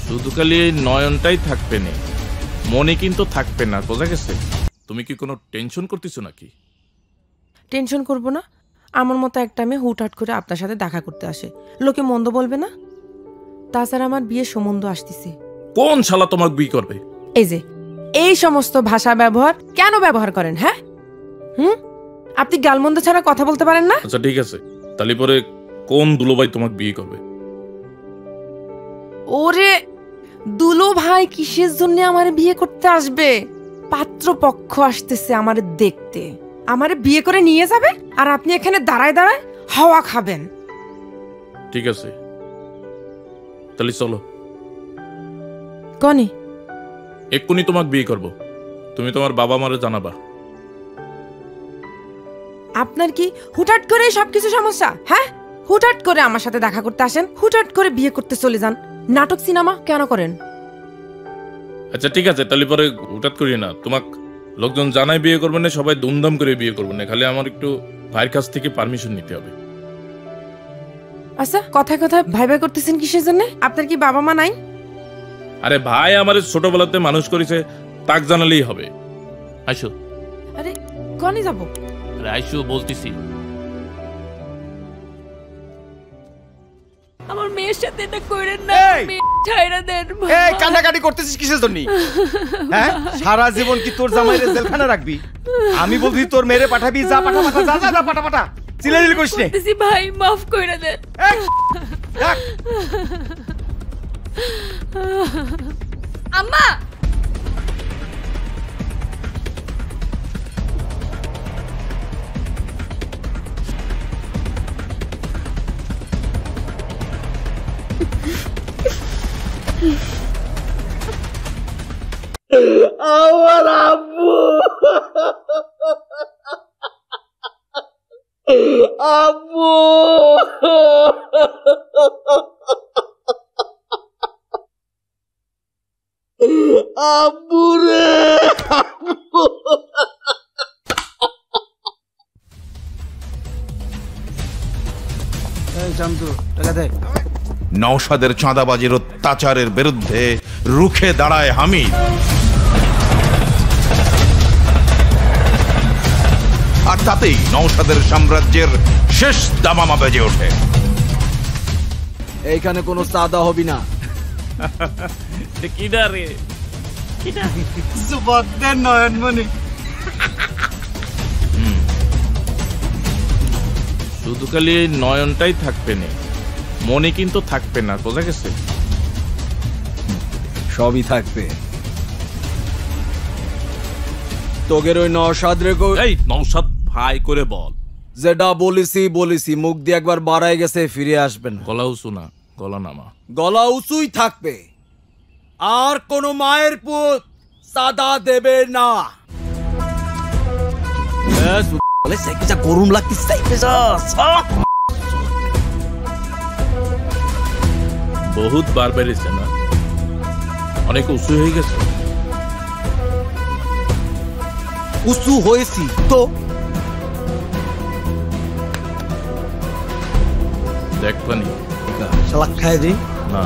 শুধু খালি এই নয়নটাই থাকবে না, মনে কিন্তু থাকবে না, বোঝা গেছে? তুমি কি কোনো টেনশন করতেছো নাকি? টেনশন করব না? আমার মতো একটা মেয়ে হুটহাট করে আপনার সাথে দেখা করতে আসে, লোকে মন্দ বলবে না? তাছাড়া আমার বিয়ের সম্বন্ধ আসতেছে। কোন শালা তোমাকে বিয়ে করবে? এই যে এই সমস্ত ভাষা ব্যবহার কেন ব্যবহার করেন? হ্যাঁ, আপনি গালমন্দ ছাড়া কথা বলতে পারেন না? আচ্ছা ঠিক আছে, তাহলে পরে কোন দুলোভাই তোমাকে বিয়ে করবে? ওরে দুলো ভাই কিসের জন্য আমারে বিয়ে করতে আসবে? পাত্রপক্ষ আসতেছে আমারে দেখতে, আমারে বিয়ে করে নিয়ে যাবে, আর আপনি এখানে দাঁড়ায় দাঁড়ায় হাওয়া খাবেন। ঠিক আছে, তাহলে চলো। কনি এক্ষুনি তোমাকে বিয়ে করব, তুমি তোমার বাবা মারে জানাবা। আপনার কি হুটহাট করে সবকিছু সমস্যা? হ্যাঁ, হুটহাট করে আমার সাথে দেখা করতে আসেন, হুটহাট করে বিয়ে করতে চলে যান। নাটক সিনেমা কেন করেন? আচ্ছা ঠিক আছে, তাহলে পরে হঠাৎ করি না, তোমাক লোকজন জানাই বিয়ে করবেন না, সবাই ধুমধাম করে বিয়ে করবেন না, খালি আমার একটু ভাইয়ের কাছ থেকে পারমিশন নিতে হবে। আচ্ছা, কথায় কথায় ভাই ভাই করতেছেন কিসের জন্য? আপনার কি বাবা মা নাই? আরে ভাই আমার ছোটবেলাতে মানুষ করেছে, তাক জানালেই হবে। আইসো। আরে কনে যাব? আরে আইসো বলতেছি। আমার মেয়ের সাথে এটা কইরেন না, মেয়ে ছাইরা দেন। এই কান্নাকাটি করতেছিস কিসের জন্য? হ্যাঁ, সারা জীবন কি তোর জামাইরে জেলখানা রাখবি? আমি বলছি তোর মেরে পাঠাবি, যা পাঠা পাঠা, যা যা যা পাঠা পাঠা, চিল্লাচিল্লি করিস না। বলতেছি ভাই মাফ কইরা দেন। আম্মা আমার আব্বু, আব্বু, আব্বু রে, আব্বু। নওশাদের চাঁদাবাজির অত্যাচারের বিরুদ্ধে রুখে দাঁড়ায় হামিদ, আর তাতেই নওশাদের সাম্রাজ্যের শেষ দামামা বেজে ওঠে। এইখানে কোনো চাঁদা হবি না। কিডা রে? কিডা? সুবদ্দের নয়নমণি। শুধু খালি এই নয়নটাই থাকবে না, মনে কিন্তু থাকবে না, বোঝা গেছে? সবই থাকবে। তোগের ওই নওশাদ রে, এই নওশাদ ভাই করে বল। যেটা বলিছি, মুখ দিয়ে একবার বাড়াই গেছে, ফিরে আসবেন। গলা উঁচু না, গলা নামা। গলা উঁচুই থাকবে, আর কোন মায়ের পুত সাদা দেবে না। গরম লাগতেছে, বহুত বার বেড়েছে না, অনেক উঁচু হয়ে গেছে। উঁচু হয়েছি তো দেখ পানি শালা খায় দিই না,